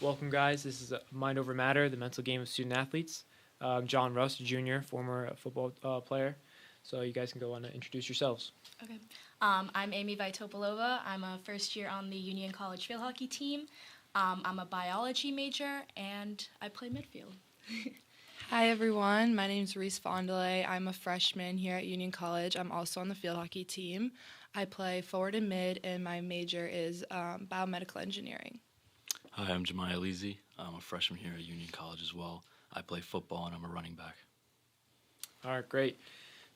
Welcome, guys. This is Mind Over Matter, the mental game of student athletes. I'm Jon Rust, junior, former football player. So you guys can go on and introduce yourselves. Okay. I'm Amy Vytopilova. I'm a first year on the Union College field hockey team. I'm a biology major, and I play midfield. Hi everyone, my name is Reese Fendelet. I'm a freshman here at Union College. I'm also on the field hockey team. I play forward and mid, and my major is biomedical engineering. Hi, I'm Jemiah Leasy. I'm a freshman here at Union College as well. I play football and I'm a running back. All right, great.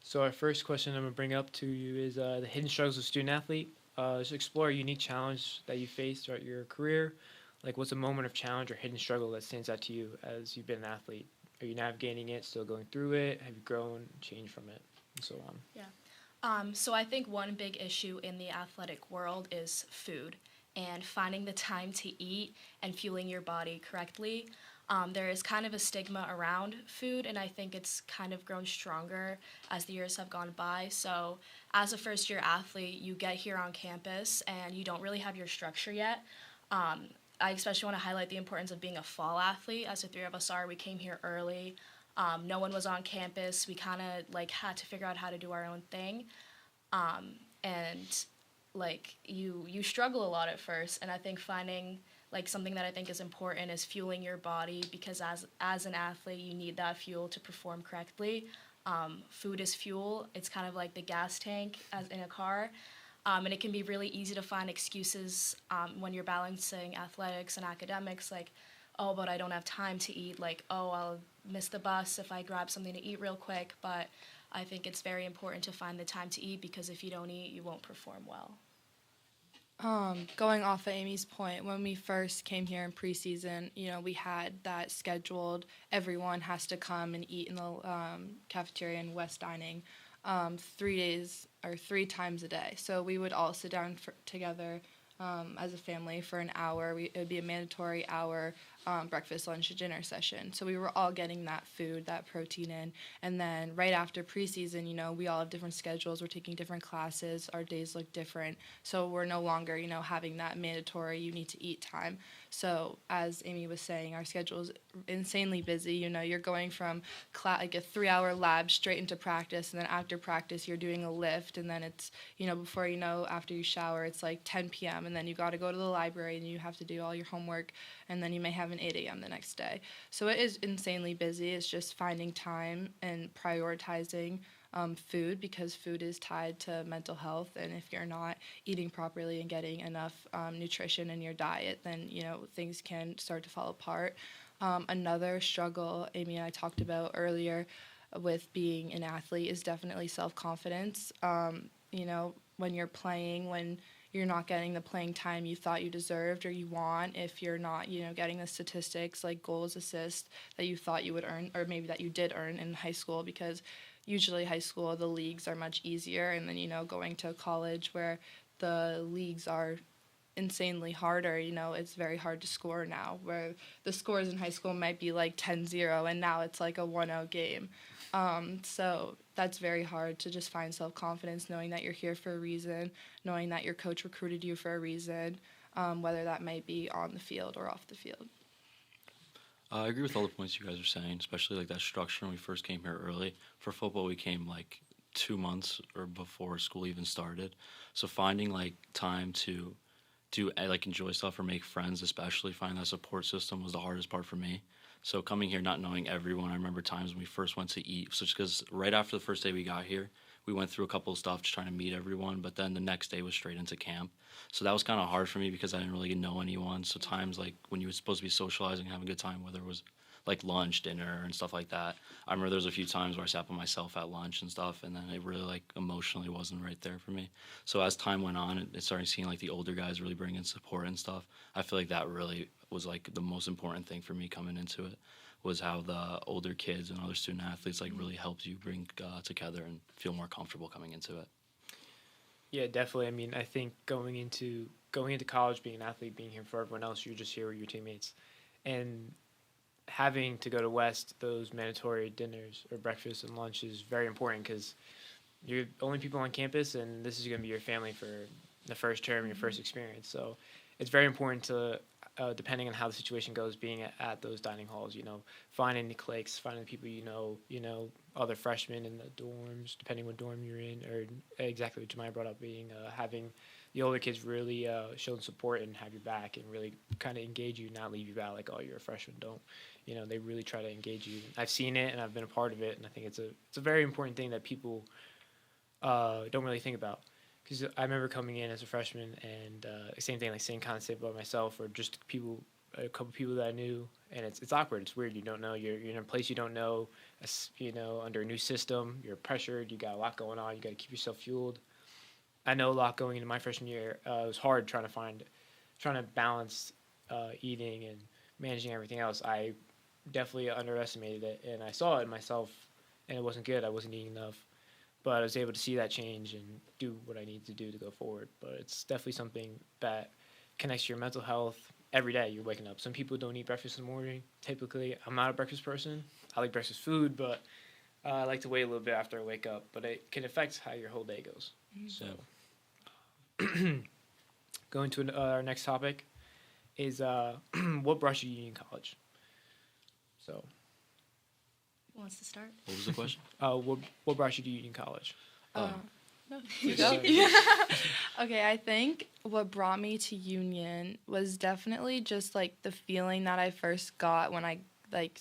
So our first question I'm going to bring up to you is the hidden struggles of student athlete. Just explore a unique challenge that you faced throughout your career. Like, what's a moment of challenge or hidden struggle that stands out to you as you've been an athlete? Are you navigating it, still going through it? Have you grown, changed from it, and so on? So I think one big issue in the athletic world is food and finding the time to eat and fueling your body correctly. There is kind of a stigma around food, and I think it's kind of grown stronger as the years have gone by. So as a first-year athlete, you get here on campus, and you don't really have your structure yet. I especially want to highlight the importance of being a fall athlete, as the three of us are. We came here early. No one was on campus. We kind of had to figure out how to do our own thing. And you struggle a lot at first, and I think finding something that I think is important is fueling your body, because as an athlete you need that fuel to perform correctly. Food is fuel. It's kind of like the gas tank as in a car. And it can be really easy to find excuses when you're balancing athletics and academics, like, oh, but I don't have time to eat, oh, I'll miss the bus if I grab something to eat real quick. But I think it's very important to find the time to eat, because if you don't eat, you won't perform well. Going off of Amy's point, when we first came here in preseason, we had that scheduled. Everyone has to come and eat in the cafeteria in West Dining 3 days or 3 times a day. So we would all sit down together as a family for an hour. It would be a mandatory hour breakfast, lunch, and dinner session. So we were all getting that food, that protein in. And then right after preseason, we all have different schedules. We're taking different classes. Our days look different. So we're no longer, having that mandatory you need to eat time. So as Amy was saying, our schedule is insanely busy. You're going from a 3-hour lab straight into practice, and then after practice you're doing a lift, and then it's, before after you shower, it's 10 p.m., and then you got to go to the library and you have to do all your homework, and then you may have an 8 a.m. the next day. So it is insanely busy. It's just finding time and prioritizing food, because food is tied to mental health, and if you're not eating properly and getting enough nutrition in your diet, then things can start to fall apart. Another struggle Amy and I talked about earlier with being an athlete is definitely self-confidence. When you're playing, when you're not getting the playing time you thought you deserved or you want, if you're not, getting the statistics like goals, assists that you thought you would earn, or maybe that you did earn in high school, because usually high school, the leagues are much easier, and then, going to college where the leagues are insanely harder, it's very hard to score now, where the scores in high school might be 10-0, and now it's a 1-0 game. So that's very hard to just find self-confidence, knowing that you're here for a reason, knowing that your coach recruited you for a reason, whether that might be on the field or off the field. I agree with all the points you guys are saying, especially that structure when we first came here early. For football, we came 2 months or before school even started. So finding time to do enjoy stuff or make friends, especially finding that support system, was the hardest part for me. So coming here not knowing everyone, I remember times when we first went to eat, so because right after the first day we got here, we went through a couple of stuff just trying to meet everyone, but then the next day was straight into camp. So that was kind of hard for me because I didn't really know anyone. So times when you were supposed to be socializing, having a good time, whether it was lunch, dinner, and stuff like that. I remember there was a few times where I sat by myself at lunch and stuff, and then it really emotionally wasn't right there for me. So as time went on, it started seeing the older guys really bring in support and stuff. I feel that really was the most important thing for me coming into it, was how the older kids and other student athletes really helped you bring together and feel more comfortable coming into it. Yeah, definitely. I mean, I think going into college, being an athlete, being here for everyone else, you're just here with your teammates, and having to go to West, those mandatory dinners or breakfast and lunch is very important, because you're the only people on campus, and this is going to be your family for the first term, your first experience. So it's very important to depending on how the situation goes, being at those dining halls, finding the cliques, finding the people other freshmen in the dorms, depending what dorm you're in, or exactly what Jemiah brought up, being having the older kids really show support and have your back and really kind of engage you, not leave you out like, oh, you're a freshman, don't. They really try to engage you. I've seen it and I've been a part of it, and I think it's a very important thing that people don't really think about. Because I remember coming in as a freshman and same thing, like same concept about myself or just a couple people that I knew, and it's awkward. It's weird. You don't know. You're in a place you don't know. Under a new system. You're pressured. You got a lot going on. You got to keep yourself fueled. I know a lot going into my freshman year. It was hard trying to balance eating and managing everything else. I definitely underestimated it, and I saw it in myself, and it wasn't good. I wasn't eating enough. But I was able to see that change and do what I need to do to go forward. But it's definitely something that connects to your mental health every day. You're waking up. Some people don't eat breakfast in the morning. Typically, I'm not a breakfast person. I like breakfast food, but I like to wait a little bit after I wake up. But it can affect how your whole day goes. So, going to our next topic is what brought you to Union College? So. Who wants to start? What was the question? What brought you to Union College? No, you go. Okay, I think what brought me to Union was definitely just like the feeling that I first got when I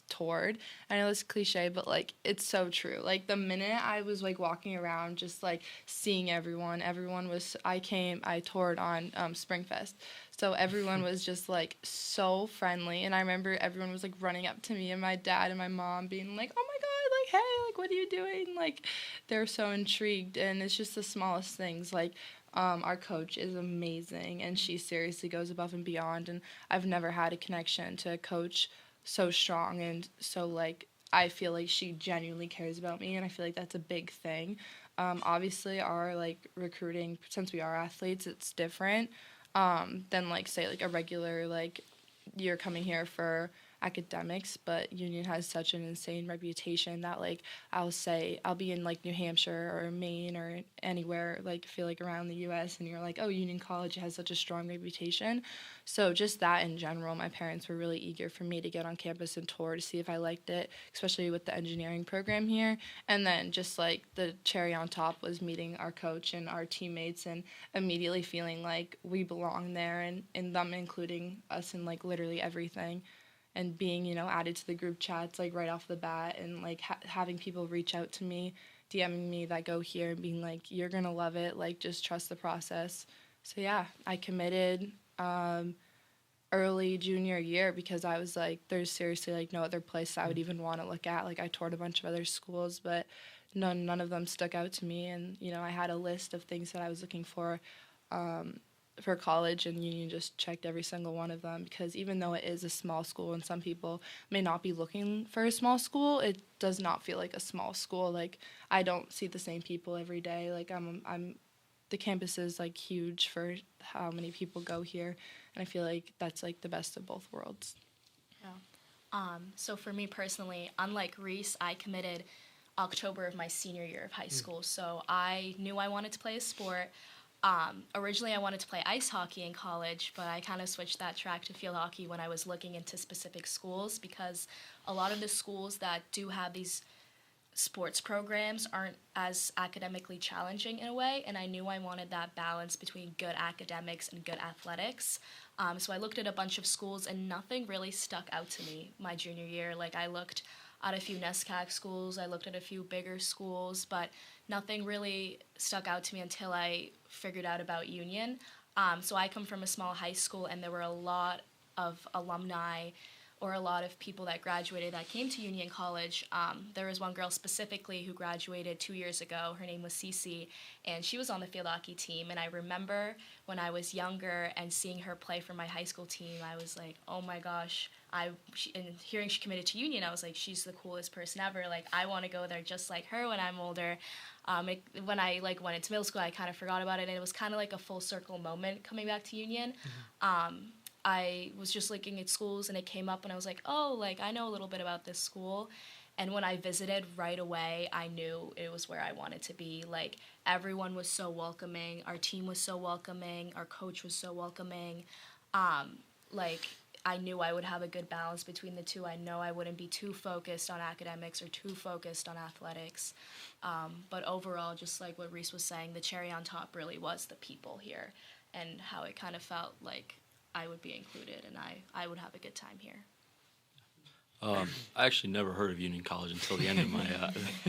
toured. I know it's cliche, but it's so true. Like the minute I was walking around, just seeing everyone was. I toured on Springfest, so everyone was just so friendly, and I remember everyone was running up to me and my dad and my mom being like, "Oh my God, hey, what are you doing?" They're so intrigued, and it's just the smallest things. Our coach is amazing, and she seriously goes above and beyond, and I've never had a connection to a coach so strong and so I feel like she genuinely cares about me, and I feel like that's a big thing. Obviously our recruiting, since we are athletes, it's different than say a regular you're coming here for academics, but Union has such an insane reputation that I'll be in New Hampshire or Maine or anywhere feel around the US, and you're oh, Union College has such a strong reputation. So just that in general, my parents were really eager for me to get on campus and tour to see if I liked it, especially with the engineering program here. And then just the cherry on top was meeting our coach and our teammates and immediately feeling we belong there, and them including us in literally everything. And being, added to the group chats, right off the bat, and, having people reach out to me, DMing me that go here and being you're going to love it, just trust the process. So, yeah, I committed early junior year because I was there's seriously, no other place I would even want to look at. I toured a bunch of other schools, but none of them stuck out to me. And, I had a list of things that I was looking for college, and Union just checked every single one of them, because even though it is a small school and some people may not be looking for a small school, it does not feel like a small school. I don't see the same people every day. The campus is huge for how many people go here, and I feel like that's the best of both worlds. Yeah. So for me personally, unlike Reese, I committed October of my senior year of high school, so I knew I wanted to play a sport. Originally, I wanted to play ice hockey in college, but I kind of switched that track to field hockey when I was looking into specific schools, because a lot of the schools that do have these sports programs aren't as academically challenging in a way, and I knew I wanted that balance between good academics and good athletics. So I looked at a bunch of schools, and nothing really stuck out to me my junior year. I looked at a few NESCAC schools, I looked at a few bigger schools, but nothing really stuck out to me until I figured out about Union. So I come from a small high school, and there were a lot of alumni or a lot of people that graduated that came to Union College. There was one girl specifically who graduated 2 years ago. Her name was Cece, and she was on the field hockey team. And I remember when I was younger and seeing her play for my high school team, I was like, oh my gosh. And hearing she committed to Union, I was like, she's the coolest person ever. I want to go there just like her when I'm older. When I went into middle school, I kind of forgot about it, and it was kind of a full circle moment coming back to Union. Mm-hmm. I was just looking at schools, and it came up, and I was like, oh, I know a little bit about this school. And when I visited right away, I knew it was where I wanted to be. Everyone was so welcoming. Our team was so welcoming. Our coach was so welcoming. I knew I would have a good balance between the two. I know I wouldn't be too focused on academics or too focused on athletics. But overall, just like what Reese was saying, the cherry on top really was the people here and how it kind of felt like I would be included and I would have a good time here. I actually never heard of Union College until the end of my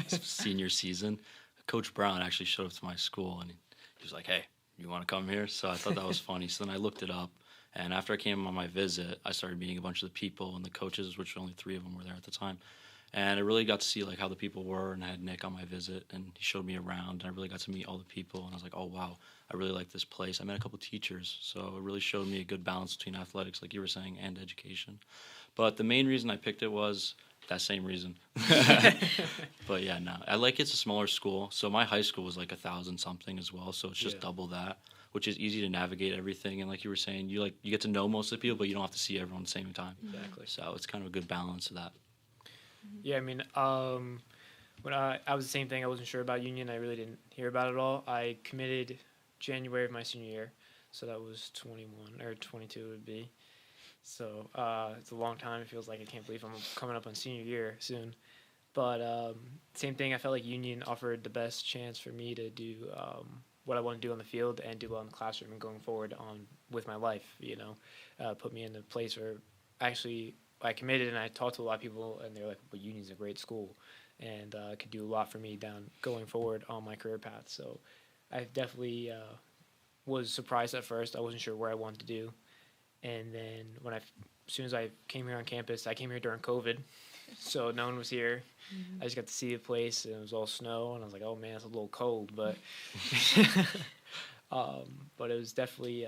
senior season. Coach Brown actually showed up to my school, and he was like, "Hey, you want to come here?" So I thought that was funny. So then I looked it up, and after I came on my visit, I started meeting a bunch of the people and the coaches, which only 3 of them were there at the time. And I really got to see like how the people were, and I had Nick on my visit, and he showed me around, and I really got to meet all the people, and I was like, oh, wow, I really like this place. I met a couple teachers, so it really showed me a good balance between athletics, like you were saying, and education. But the main reason I picked it was that same reason. But yeah, no, I like it's a smaller school, so my high school was like 1,000-something as well, so it's just double that, which is easy to navigate everything. And like you were saying, you get to know most of the people, but you don't have to see everyone at the same time. Exactly. So it's kind of a good balance of that. Yeah, I mean, when I was the same thing. I wasn't sure about Union. I really didn't hear about it at all. I committed January of my senior year, so that was 21 or 22 it would be. So it's a long time. It feels like I can't believe I'm coming up on senior year soon. But same thing. I felt like Union offered the best chance for me to do what I want to do on the field and do well in the classroom and going forward on with my life. Put me in a place where actually I committed and I talked to a lot of people and they're like, "Well, Union's a great school and could do a lot for me going forward on my career path." So I definitely was surprised at first. I wasn't sure where I wanted to do, and then as soon as I came here on campus, I came here during COVID, so no one was here. I just got to see the place, and it was all snow, and I was like, "Oh man, it's a little cold," but but it was definitely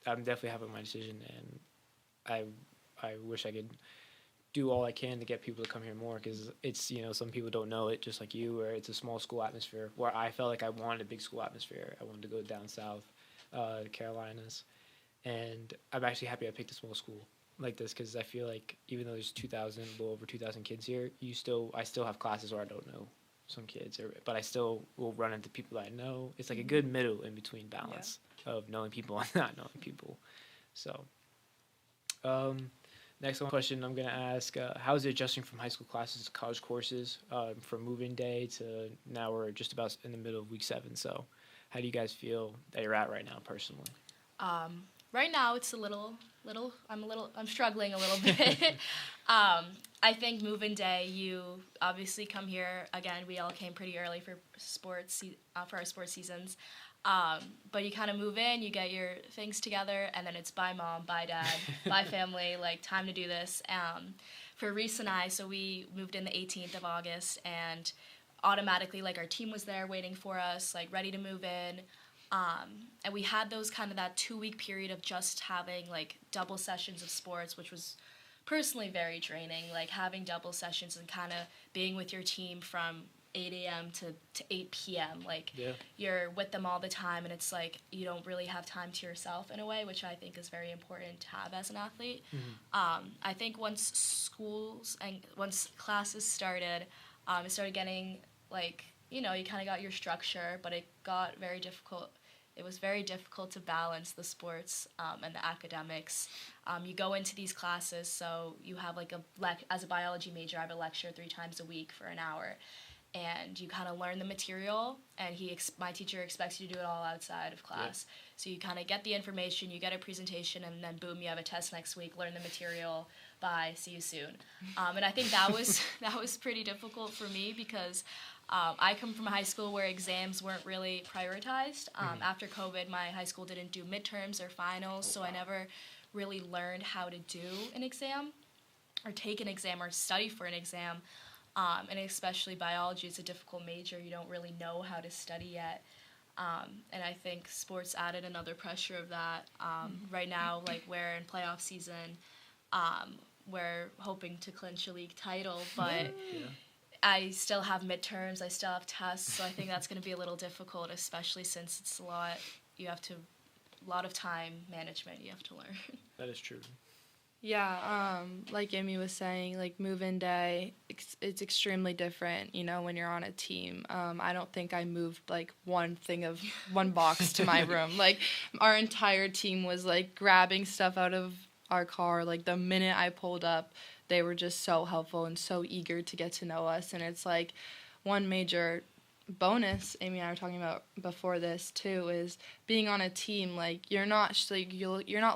I'm definitely happy with my decision, and I wish I could do all I can to get people to come here more, because it's some people don't know it, just like you, where it's a small school atmosphere. Where I felt like I wanted a big school atmosphere. I wanted to go down south, the Carolinas, and I'm actually happy I picked a small school like this, because I feel like even though there's 2,000, a little over 2,000 kids here, I still have classes where I don't know some kids, but I still will run into people that I know. It's like a good middle in between balance of knowing people and not knowing people. So, next question I'm going to ask, how is it adjusting from high school classes to college courses, from move-in day to now we're just about in the middle of week 7. So how do you guys feel that you're at right now personally? Right now it's I'm struggling a little bit. I think move-in day, you obviously come here, again, we all came pretty early for for our sports seasons. But you kind of move in, you get your things together, and then it's bye mom, bye dad, bye family, like time to do this. For Reese and I, so we moved in the 18th of August, and automatically like our team was there waiting for us, like ready to move in. And we had that 2-week period of just having like double sessions of sports, which was personally very draining, like having double sessions and kind of being with your team from 8 a.m. to 8 p.m. Like, you're with them all the time, and it's like you don't really have time to yourself in a way, which I think is very important to have as an athlete. I think once classes started, it started getting, like, you kind of got your structure, but it got very difficult. It was very difficult to balance the sports and the academics. You go into these classes, so you have, like, as a biology major, I have a lecture 3 times a week for an hour. And you kind of learn the material, and my teacher expects you to do it all outside of class. So you kind of get the information, you get a presentation, and then boom, you have a test next week, learn the material, bye, see you soon. And I think that was pretty difficult for me, because I come from a high school where exams weren't really prioritized. After COVID, my high school didn't do midterms or finals, so I never really learned how to do an exam or take an exam or study for an exam. And especially biology, it's a difficult major. You don't really know how to study yet. And I think sports added another pressure of that. Right now, like, we're in playoff season. We're hoping to clinch a league title, but I still have midterms. I still have tests, so I think that's going to be a little difficult, especially since it's a lot of time management you have to learn. That is true. Yeah, like Amy was saying, like, move-in day, it's extremely different, when you're on a team. I don't think I moved, like, one box to my room. Like, our entire team was, like, grabbing stuff out of our car. Like, the minute I pulled up, they were just so helpful and so eager to get to know us. And it's like one major bonus Amy and I were talking about before this too is being on a team. Like, you're not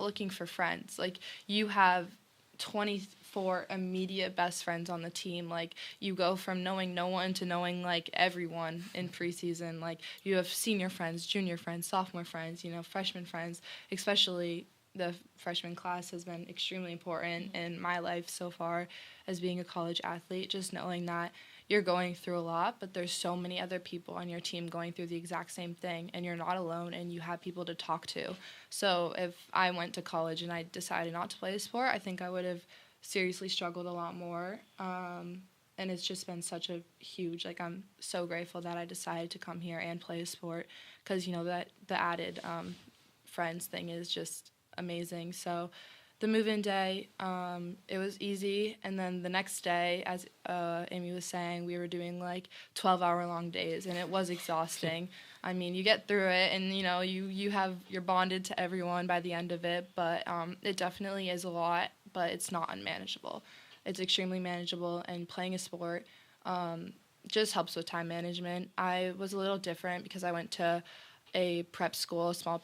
looking for friends. Like, you have 24 immediate best friends on the team. Like, you go from knowing no one to knowing like everyone in preseason. Like, you have senior friends, junior friends, sophomore friends, freshman friends. Especially the freshman class has been extremely important in my life so far as being a college athlete, just knowing that you're going through a lot, but there's so many other people on your team going through the exact same thing, and you're not alone, and you have people to talk to. So if I went to college and I decided not to play a sport, I think I would have seriously struggled a lot more. And it's just been such a huge, like, I'm so grateful that I decided to come here and play a sport because, that the added friends thing is just amazing. So the move-in day, it was easy, and then the next day, as Amy was saying, we were doing like 12-hour-long days, and it was exhausting. I mean, you get through it, and you're bonded to everyone by the end of it, but it definitely is a lot, but it's not unmanageable. It's extremely manageable, and playing a sport just helps with time management. I was a little different because I went to a prep school, a small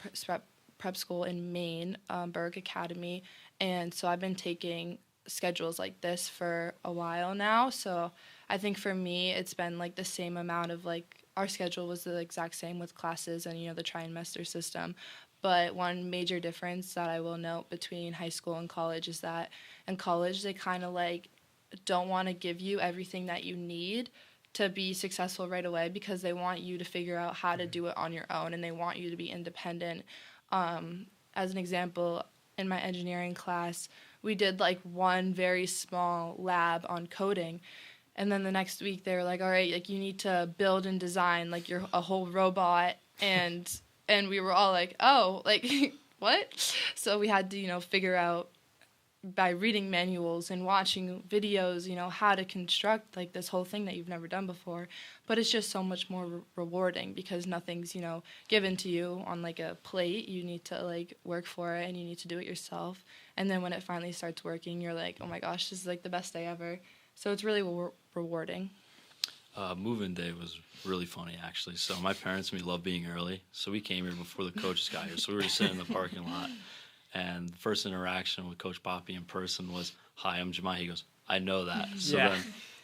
prep school in Maine, Berg Academy, and so I've been taking schedules like this for a while now. So I think for me, it's been like the same amount of like, our schedule was the exact same with classes and, the trimester system. But one major difference that I will note between high school and college is that in college, they kind of like don't want to give you everything that you need to be successful right away because they want you to figure out how to do it on your own, and they want you to be independent. As an example, in my engineering class, we did like one very small lab on coding, and then the next week they were like, all right, like, you need to build and design like a whole robot, and we were all like, oh, like, what? So we had to figure out by reading manuals and watching videos, how to construct like this whole thing that you've never done before. But it's just so much more rewarding because nothing's, given to you on like a plate. You need to like work for it, and you need to do it yourself. And then when it finally starts working, you're like, oh my gosh, this is like the best day ever. So it's really rewarding. Move-in day was really funny, actually. So my parents and me love being early. So we came here before the coaches got here. So we were just sitting in the parking lot. And the first interaction with Coach Poppy in person was, hi, I'm Jemai. He goes, I know that. So then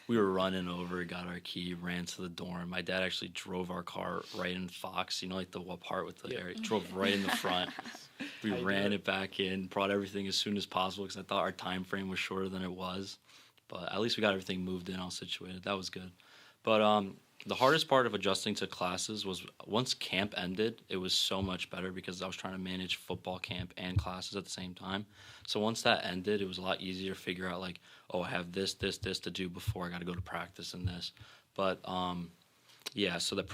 we were running over, got our key, ran to the dorm. My dad actually drove our car right in Fox, like the part with the area. Drove right in the front. We ran it back in, brought everything as soon as possible because I thought our time frame was shorter than it was. But at least we got everything moved in, all situated. That was good. But the hardest part of adjusting to classes was once camp ended, it was so much better because I was trying to manage football camp and classes at the same time. So once that ended, it was a lot easier to figure out like, oh, I have this to do before I got to go to practice and this. But so that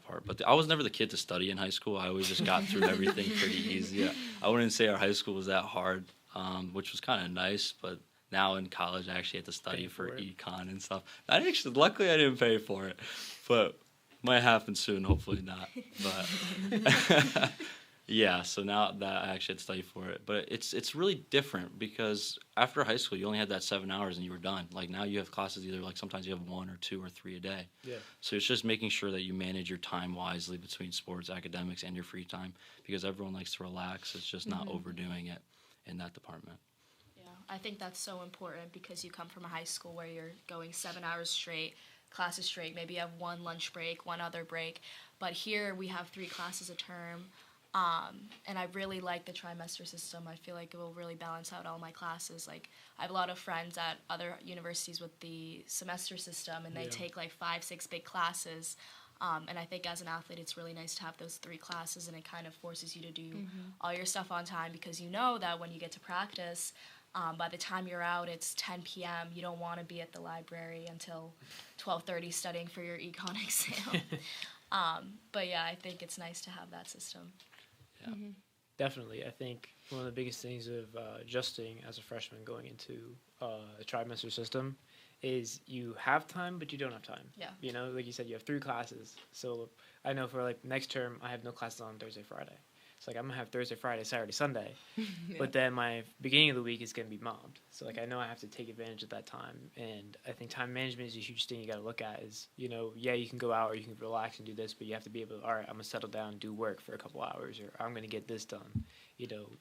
part. But I was never the kid to study in high school. I always just got through everything pretty easy. Yeah, I wouldn't say our high school was that hard, which was kind of nice, but now in college, I actually had to study for econ and stuff. Luckily, I didn't pay for it, but might happen soon. Hopefully not. But so now that I actually had to study for it, but it's really different because after high school, you only had that 7 hours and you were done. Like now, you have classes either like sometimes you have 1 or 2 or 3 a day. Yeah. So it's just making sure that you manage your time wisely between sports, academics, and your free time because everyone likes to relax. It's just not overdoing it in that department. I think that's so important because you come from a high school where you're going 7 hours straight, classes straight, maybe you have one lunch break, one other break, but here we have 3 classes a term, and I really like the trimester system. I feel like it will really balance out all my classes. Like, I have a lot of friends at other universities with the semester system, and they take like 5-6 big classes, and I think as an athlete, it's really nice to have those 3 classes, and it kind of forces you to do all your stuff on time because you know that when you get to practice, by the time you're out, it's 10 p.m. You don't want to be at the library until 12:30 studying for your econ exam. But yeah, I think it's nice to have that system. Yeah, definitely. I think one of the biggest things of adjusting as a freshman going into a trimester system is you have time, but you don't have time. Yeah. Like you said, you have 3 classes. So I know for like next term, I have no classes on Thursday, Friday. It's like I'm gonna have Thursday, Friday, Saturday, Sunday, but then my beginning of the week is gonna be mobbed. So like I know I have to take advantage of that time, and I think time management is a huge thing you got to look at. Is yeah, you can go out or you can relax and do this, but you have to be able to, all right, I'm gonna settle down and do work for a couple hours, or I'm gonna get this done.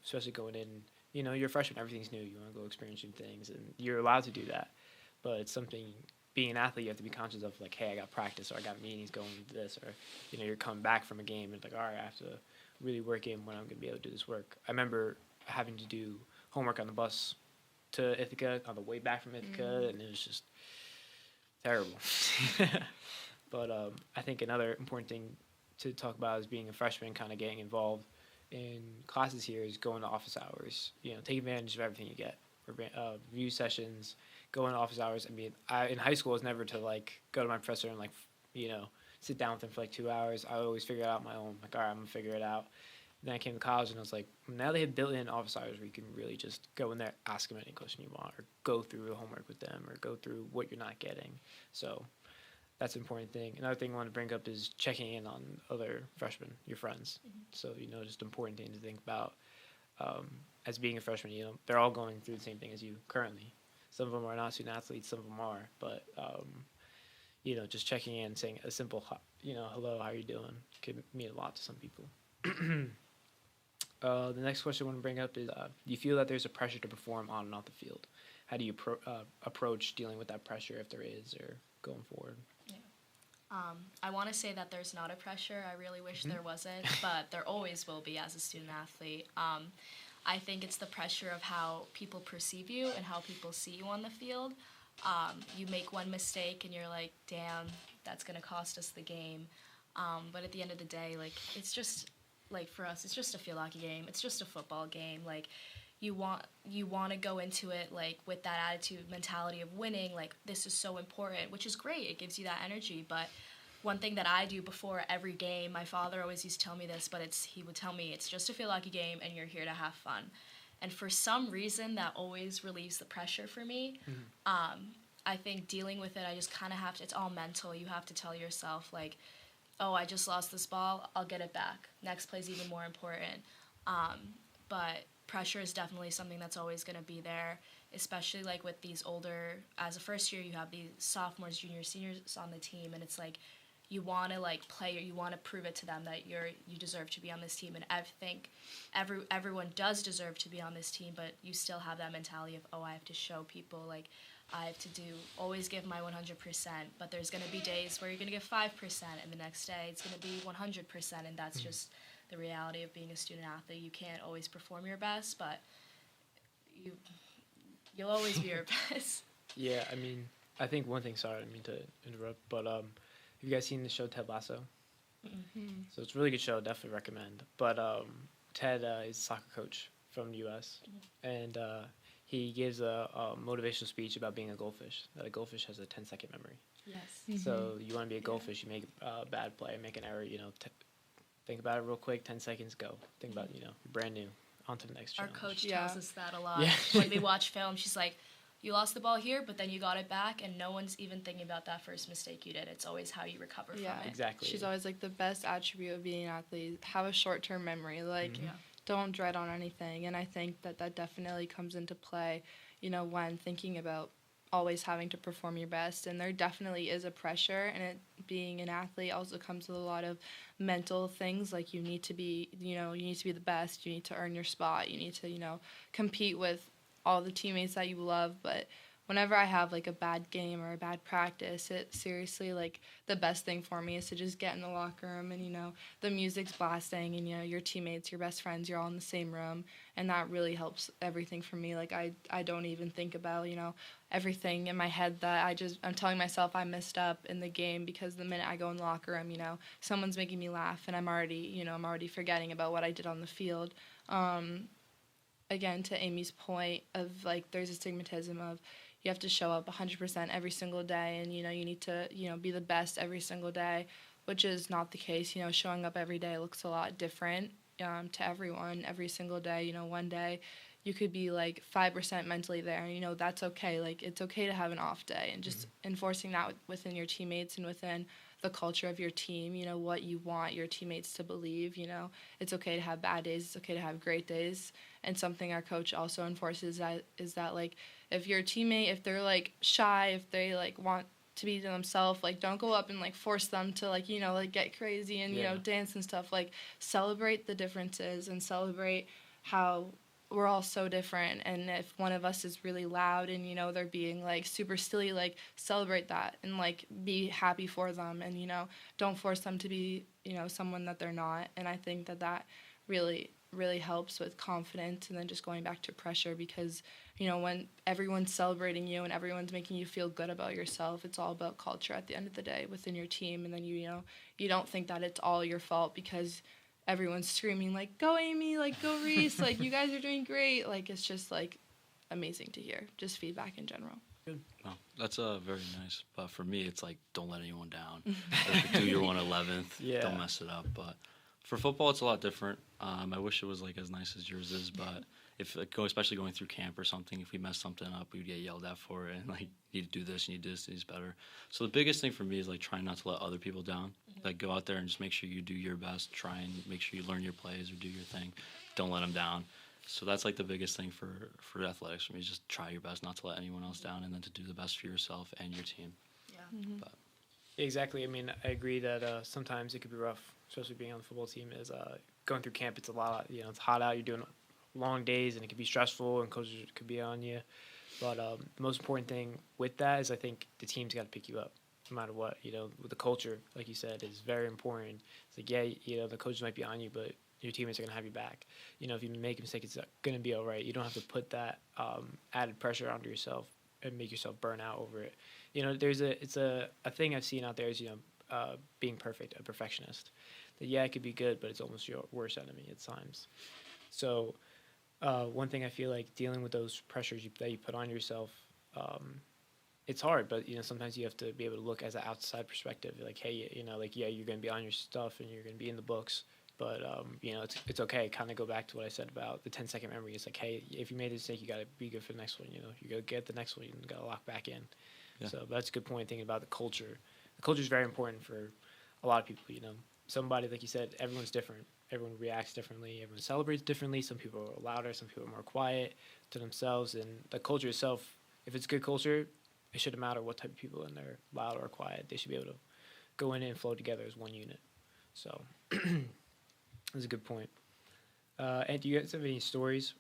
Especially going in, you're a freshman, everything's new. You want to go experience new things, and you're allowed to do that, but it's something. Being an athlete, you have to be conscious of like, hey, I got practice, or I got meetings going to this, or you're coming back from a game, and like, all right, I have to really work in when I'm going to be able to do this work. I remember having to do homework on the bus to Ithaca on the way back from Ithaca, and it was just terrible. But I think another important thing to talk about is being a freshman, kind of getting involved in classes here is going to office hours. Take advantage of everything you get. Review sessions, go in office hours. I mean, in high school, I was never to like go to my professor and like, sit down with him for like 2 hours. I would always figure it out on my own. Like, all right, I'm gonna figure it out. Then I came to college and I was like, now they have built-in office hours where you can really just go in there, ask them any question you want, or go through the homework with them, or go through what you're not getting. So that's an important thing. Another thing I want to bring up is checking in on other freshmen, your friends. So, just important thing to think about. As being a freshman, they're all going through the same thing as you currently. Some of them are not student athletes, some of them are, but just checking in, saying a simple, hello, how are you doing, could mean a lot to some people. The next question I want to bring up is, do you feel that there's a pressure to perform on and off the field? How do you approach dealing with that pressure, if there is, or going forward? I want to say that there's not a pressure. I really wish there wasn't, but there always will be as a student athlete. I think it's the pressure of how people perceive you and how people see you on the field. You make one mistake and you're like, damn, that's going to cost us the game. But at the end of the day, like, it's just, like, for us, it's just a field hockey game. It's just a football game. Like, you want to go into it, like, with that attitude, mentality of winning. Like, this is so important, which is great. It gives you that energy. But one thing that I do before every game, my father always used to tell me this, but he would tell me, it's just a field hockey game and you're here to have fun. And for some reason, that always relieves the pressure for me. I think dealing with it, I just kind of have to, it's all mental. You have to tell yourself, like, oh, I just lost this ball, I'll get it back. Next play's even more important. But pressure is definitely something that's always going to be there, especially, like, with these older, as a first year, you have these sophomores, juniors, seniors on the team, and it's like, you want to, like, play, or you want to prove it to them that you deserve to be on this team. And I think everyone does deserve to be on this team, but you still have that mentality of, oh, I have to show people, like, I have to always give my 100%, but there's going to be days where you're going to give 5%, and the next day it's going to be 100%, and that's just the reality of being a student athlete. You can't always perform your best, but you'll always be your best. Yeah, I mean, I think one thing, sorry, I didn't mean to interrupt, but have you guys seen the show Ted Lasso? So it's a really good show, definitely recommend. But Ted is a soccer coach from the U.S., and he gives a motivational speech about being a goldfish, that a goldfish has a 10-second memory. Yes. So you want to be a goldfish, you make a bad play, make an error, think about it real quick, 10 seconds, go. Think about, you're brand new, on to the next Our challenge. coach tells us that a lot. Yeah. When we watch film, she's like, you lost the ball here, but then you got it back, and no one's even thinking about that first mistake you did. It's always how you recover from it. Exactly. She's always like, the best attribute of being an athlete, have a short-term memory. Like, don't dread on anything. And I think that definitely comes into play, when thinking about always having to perform your best. And there definitely is a pressure, and being an athlete also comes with a lot of mental things. Like, you need to be, you need to be the best. You need to earn your spot. You need to, compete with all the teammates that you love. But whenever I have, like, a bad game or a bad practice, it seriously, like, the best thing for me is to just get in the locker room and, the music's blasting and, your teammates, your best friends, you're all in the same room, and that really helps everything for me. Like, I don't even think about, everything in my head that I'm telling myself I messed up in the game, because the minute I go in the locker room, someone's making me laugh, and I'm already forgetting about what I did on the field. Again, to Amy's point of, like, there's a stigmatism of you have to show up 100% every single day, and, you need to, be the best every single day, which is not the case. Showing up every day looks a lot different to everyone every single day. One day you could be, like, 5% mentally there, and, that's okay. Like, it's okay to have an off day, and just enforcing that within your teammates and within the culture of your team, you know, what you want your teammates to believe, you know. It's okay to have bad days, it's okay to have great days. And something our coach also enforces is that like, if your teammate, if they're like shy, if they like want to be themselves, like don't go up and like force them to like, you know, like get crazy and, you know, dance and stuff. Like celebrate the differences and celebrate how we're all so different. And if one of us is really loud and, you know, they're being like super silly, like celebrate that and like be happy for them, and, you know, don't force them to be, you know, someone that they're not. And I think that really helps with confidence, and then just going back to pressure, because, you know, when everyone's celebrating you and everyone's making you feel good about yourself, it's all about culture at the end of the day within your team. And then you know, you don't think that it's all your fault because everyone's screaming like, go Amy, like go Reese, like you guys are doing great. Like it's just like amazing to hear, just feedback in general. Well, that's very nice. But for me, it's like, don't let anyone down. Like, do your 1/11th. Don't mess it up. But for football, it's a lot different. I wish it was like as nice as yours is, but if like, especially going through camp or something, if we mess something up, we'd get yelled at for it, and like, you need to do this, you need to do this, it's better. So the biggest thing for me is like trying not to let other people down. Like go out there and just make sure you do your best. Try and make sure you learn your plays or do your thing. Don't let them down. So that's like the biggest thing for athletics for me, is just try your best not to let anyone else down, and then to do the best for yourself and your team. But Exactly. I mean, I agree that sometimes it could be rough, especially being on the football team. Is going through camp, it's a lot. You know, it's hot out. You're doing long days, and it can be stressful, and coaches could be on you. But the most important thing with that is I think the team's got to pick you up no matter what. You know, with the culture, like you said, is very important. It's like, yeah, you know, the coaches might be on you, but your teammates are going to have you back. You know, if you make a mistake, it's going to be all right. You don't have to put that added pressure onto yourself and make yourself burn out over it. You know, it's a thing I've seen out there is, you know, being perfect, a perfectionist. That, yeah, it could be good, but it's almost your worst enemy at times. So one thing I feel like dealing with those pressures that you put on yourself, it's hard, but, you know, sometimes you have to be able to look as an outside perspective. Like, hey, you know, like, yeah, you're going to be on your stuff and you're going to be in the books, but, you know, it's okay. Kind of go back to what I said about the 10-second memory. It's like, hey, if you made a mistake, you got to be good for the next one. You know, if you go get the next one, you got to lock back in. Yeah. So that's a good point, thinking about the culture. The culture is very important for a lot of people, you know. Somebody, like you said, everyone's different. Everyone reacts differently. Everyone celebrates differently. Some people are louder. Some people are more quiet to themselves. And the culture itself, if it's good culture, it shouldn't matter what type of people in there, loud or quiet. They should be able to go in and flow together as one unit. So that's a good point. And do you guys have any stories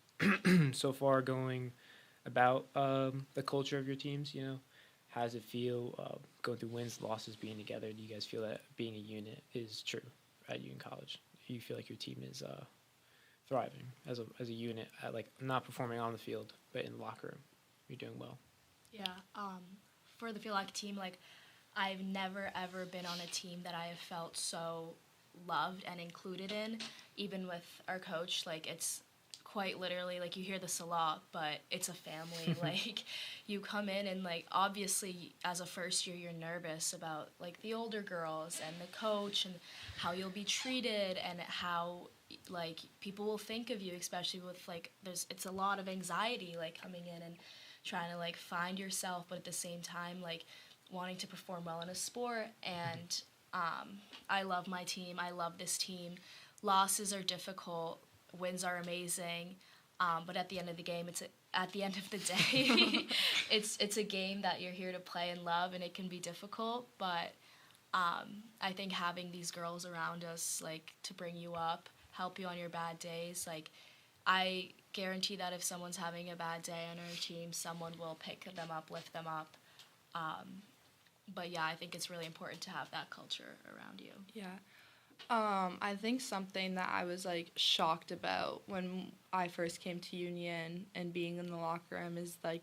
so far going about the culture of your teams? You know, how does it feel going through wins, losses, being together? Do you guys feel that being a unit is true at you in college? Do you feel like your team is thriving as a unit, like not performing on the field, but in the locker room, you're doing well? Yeah. For the Feel Like team, like I've never ever been on a team that I have felt so loved and included in. Even with our coach, like it's quite literally, like you hear this a lot, but it's a family. Like you come in and like obviously as a first year you're nervous about like the older girls and the coach and how you'll be treated and how like people will think of you, especially with like it's a lot of anxiety like coming in and trying to like find yourself, but at the same time like wanting to perform well in a sport. And I love my team. I love this team. Losses are difficult. Wins are amazing, but at the end of the game, at the end of the day, it's a game that you're here to play and love, and it can be difficult. But I think having these girls around us, like to bring you up, help you on your bad days, like I guarantee that if someone's having a bad day on our team, someone will pick them up, lift them up. But yeah, I think it's really important to have that culture around you. Yeah. I think something that I was like shocked about when I first came to Union and being in the locker room is like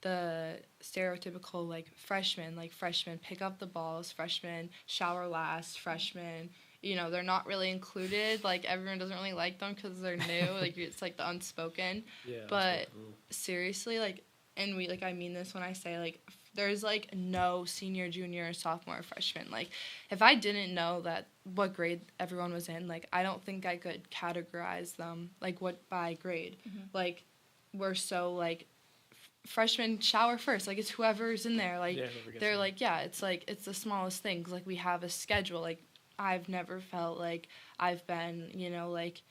the stereotypical like freshmen pick up the balls, freshmen shower last, freshmen, you know, they're not really included. Like everyone doesn't really like them because they're new. Like it's like the unspoken. Yeah. But seriously, like, and we like I mean this when I say like there's like no senior, junior, sophomore, freshman. Like if I didn't know that what grade everyone was in, like I don't think I could categorize them like what by grade. Mm-hmm. Like we're so like freshmen shower first. Like, it's whoever's in there. Like, Yeah, whoever gets they're in. like, yeah, it's like, it's the smallest things. Like, we have a schedule. Like, I've never felt like I've been, like,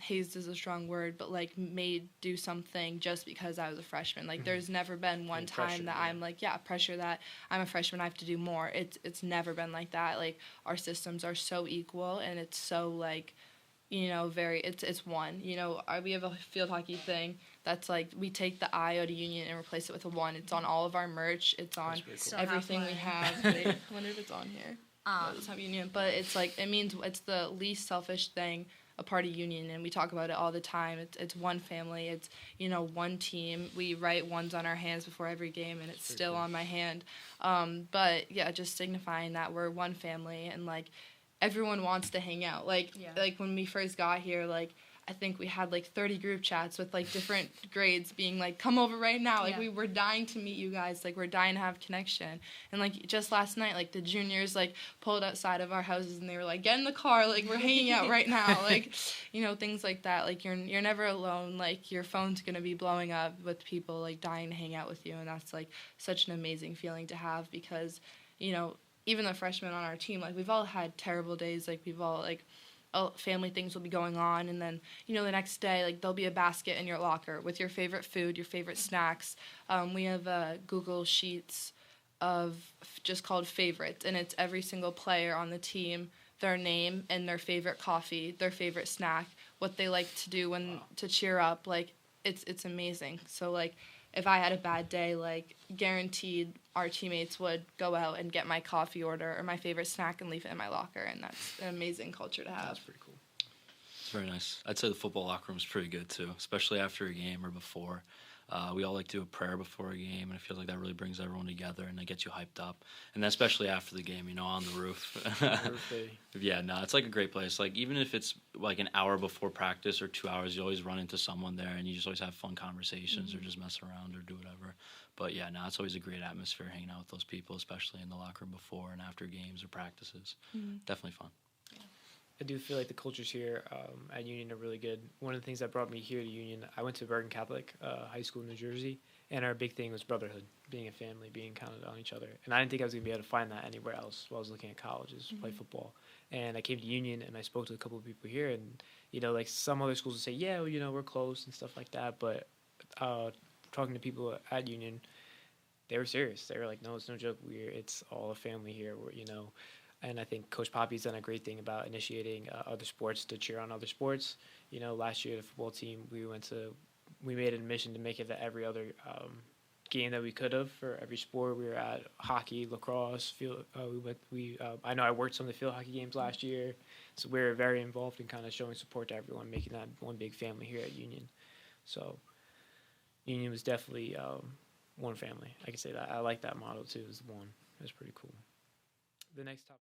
hazed is a strong word, but like made do something just because I was a freshman. Like, there's never been one time pressure, that yeah. I'm like, pressure that I'm a freshman, I have to do more. It's never been like that. Like, our systems are so equal, and it's so like, very, it's one. We have a field hockey thing that's like, we take the I out of Union and replace it with a 1. It's on all of our merch. It's on That's pretty cool. So everything we have have. Wait, I wonder if it's on here. No, it doesn't have Union, but it's like, it means it's the least selfish thing a part of Union, and we talk about it all the time. It's one family. It's one team. We write ones on our hands before every game, and it's still cool. on my hand. But yeah, just signifying that we're one family, and like, everyone wants to hang out. Like, Yeah. like when we first got here, like, I think we had like 30 group chats with like different grades being like, come over right now. Like, Yeah. we were dying to meet you guys. Like, we're dying to have connection. And like, just last night, like, the juniors like pulled outside of our houses and they were like, get in the car. Like, we're hanging out right now. Like, things like that. Like, you're never alone. Like, your phone's going to be blowing up with people like dying to hang out with you. And that's like such an amazing feeling to have, because, even the freshmen on our team, like, we've all had terrible days. Like, we've all like, family things will be going on, and then the next day, like, there'll be a basket in your locker with your favorite food, your favorite snacks. We have Google Sheets of just called favorites, and it's every single player on the team, their name and their favorite coffee, their favorite snack, what they like to do when to cheer up. Like, it's amazing. So like, if I had a bad day, like, guaranteed our teammates would go out and get my coffee order or my favorite snack and leave it in my locker, and that's an amazing culture to have. That's pretty cool. It's very nice. I'd say the football locker room is pretty good too, especially after a game or before. We all like to do a prayer before a game, and I feel like that really brings everyone together and it gets you hyped up. And then especially after the game, on the roof. Yeah, no, it's like a great place. Like, even if it's like an hour before practice or 2 hours, you always run into someone there, and you just always have fun conversations or just mess around or do whatever. But yeah, no, it's always a great atmosphere hanging out with those people, especially in the locker room before and after games or practices. Definitely fun. I do feel like the cultures here at Union are really good. One of the things that brought me here to Union, I went to Bergen Catholic High School in New Jersey, and our big thing was brotherhood, being a family, being counted on each other. And I didn't think I was going to be able to find that anywhere else while I was looking at colleges, play football. And I came to Union, and I spoke to a couple of people here, and, like, some other schools would say, yeah, well, we're close and stuff like that. But talking to people at Union, they were serious. They were like, no, it's no joke. It's all a family here, And I think Coach Poppy's done a great thing about initiating other sports to cheer on other sports. Last year the football team, we made an admission to make it to every other game that we could have for every sport. We were at hockey, lacrosse, field. I know I worked some of the field hockey games last year, so we were very involved in kind of showing support to everyone, making that one big family here at Union. So Union was definitely one family. I can say that. I like that motto too. Is one. It was pretty cool. The next topic.